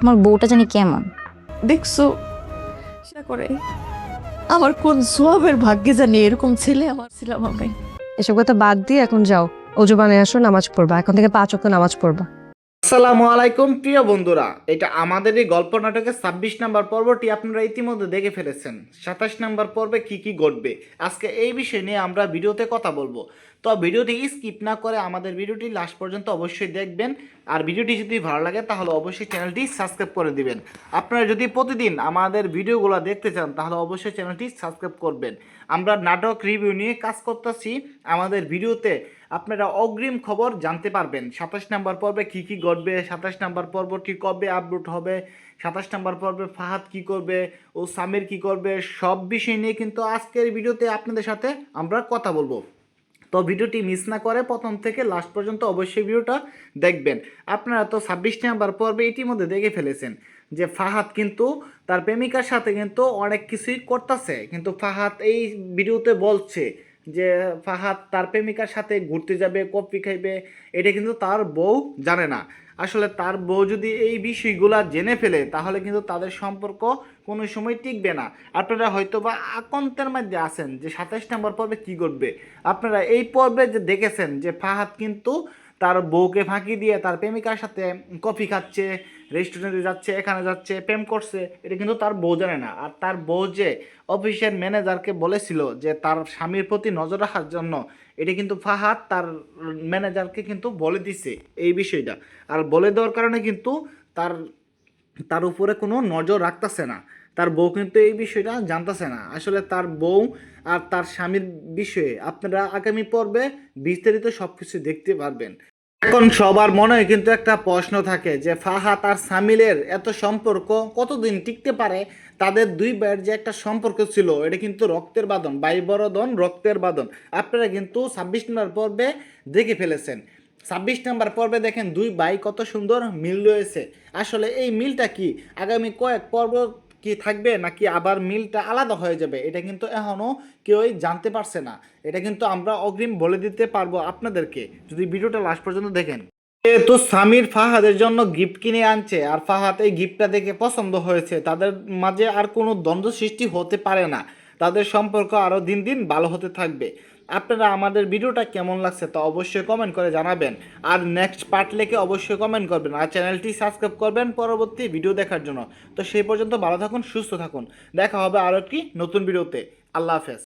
আমার বউটা জানি কেমন। দেখছো সেটা করে আমার কোন সোয়াবের ভাগ্যে জানি এরকম ছেলে আমার ছিলাম আমি। এসব কথা বাদ দিয়ে এখন যাও, অজু বানিয়ে আসো, নামাজ পড়বা। এখন থেকে 5 ওয়াক্ত নামাজ পড়বা। আসসালামু আলাইকুম প্রিয় বন্ধুরা, এটা আমাদেরই গল্প নাটকের 26 নম্বর পর্বটি আপনারা ইতিমধ্যে দেখে ফেলেছেন। 27 নম্বর পর্বে কি কি ঘটবে আজকে এই বিষয় নিয়ে আমরা ভিডিওতে কথা বলবো। তো ভিডিওটি স্কিপ না করে আমাদের ভিডিওটি লাস্ট পর্যন্ত অবশ্যই দেখবেন। আর ভিডিওটি যদি ভালো লাগে তাহলে অবশ্যই চ্যানেলটি সাবস্ক্রাইব করে দিবেন। আপনারা যদি প্রতিদিন আমাদের ভিডিওগুলো দেখতে চান তাহলে অবশ্যই চ্যানেলটি সাবস্ক্রাইব করবেন। আমরা নাটক রিভিউ নিয়ে কাজ করতেছি। আমাদের ভিডিওতে আপনারা অগ্রিম খবর জানতে পারবেন। 27 নম্বর পর্বে কী কী ঘটবে, 27 নম্বর পর্বটি কবে আপলোড হবে, 27 নম্বর পর্বে ফাহাদ কী করবে ও সামির কী করবে, সব বিষয় নিয়ে কিন্তু আজকের ভিডিওতে আপনাদের সাথে আমরা কথা বলবো। তো ভিডিওটি মিস না করে প্রথম থেকে লাস্ট পর্যন্ত অবশ্যই ভিডিওটা দেখবেন। আপনারা তো 26 নম্বর পর্বে ইতিমধ্যে দেখে ফেলেছেন যে ফাহাদ কিন্তু তার প্রেমিকার সাথে কিন্তু অনেক কিছুই করতেছে, কিন্তু ফাহাদ এই ভিডিওতে বলছে যে ফাহাদ তার প্রেমিকার সাথে ঘুরতে যাবে, কফি খাইবে, এটা কিন্তু তার বউ জানে না। আসলে তার বউ যদি এই বিষয়গুলো জেনে ফেলে তাহলে কিন্তু তাদের সম্পর্ক কোনো সময় টিকবে না। আপনারা হয়তো বা আকন্তের মধ্যে আছেন যে 27 নম্বর পর্বে কী ঘটবে। আপনারা এই পর্বে যে দেখেছেন যে ফাহাদ কিন্তু তার বউকে ফাঁকি দিয়ে তার প্রেমিকার সাথে কফি খাচ্ছে, রেস্টুরেন্টে যাচ্ছে, এখানে যাচ্ছে, প্রেম করছে, এটা কিন্তু তার বউ জানে না। আর তার বউ যে অফিসের ম্যানেজারকে বলেছিল যে তার স্বামীর প্রতি নজর রাখার জন্য, এটা কিন্তু ফাহাদ তার ম্যানেজারকে কিন্তু বলে দিছে এই বিষয়টা। আর বলে দেওয়ার কারণে কিন্তু তার তার উপরে কোনো নজর রাখতেছে না। তার বউ কিন্তু এই বিষয়টা জানতেছে না। আসলে তার বউ আর তার স্বামীর বিষয়ে আপনারা আগামী পর্বে বিস্তারিত সব কিছু দেখতে পারবেন। এখন সবার মনে কিন্তু একটা প্রশ্ন থাকে যে ফাহাদ আর সামিলের এত সম্পর্ক কতদিন টিকতে পারে। তাদের দুই ভাইয়ের যে একটা সম্পর্ক ছিল এটা কিন্তু রক্তের বাঁধন, ভাই বরদন রক্তের বাঁধন। আপনারা কিন্তু 26 নম্বর পর্বে দেখে ফেলেছেন। 26 নম্বর পর্বে দেখেন দুই ভাই কত সুন্দর মিল রয়েছে। আসলে এই মিলটা কি আগামী কয়েক পর্ব কি থাকবে নাকি আবার মিলটা আলাদা হয়ে যাবে, এটা কিন্তু এখনও কেউই জানতে পারছে না। এটা কিন্তু আমরা অগ্রিম বলে দিতে পারবো আপনাদেরকে যদি ভিডিওটা লাস্ট পর্যন্ত দেখেন। তো সামির ফাহাদের জন্য গিফট কিনে আনছে আর ফাহাদ এই গিফটটা দেখে পছন্দ হয়েছে। তাদের মাঝে আর কোনো দ্বন্দ্ব সৃষ্টি হতে পারে না। তাদের সম্পর্ক আরও দিন দিন ভালো হতে থাকবে। আপনারা আমাদের ভিডিওটা কেমন লাগছে তা অবশ্যই কমেন্ট করে জানাবেন। আর নেক্সট পার্ট লেখে অবশ্যই কমেন্ট করবেন আর চ্যানেলটি সাবস্ক্রাইব করবেন পরবর্তী ভিডিও দেখার জন্য। তো সেই পর্যন্ত ভালো থাকুন, সুস্থ থাকুন। দেখা হবে আরও একটি নতুন ভিডিওতে। আল্লাহ হাফেজ।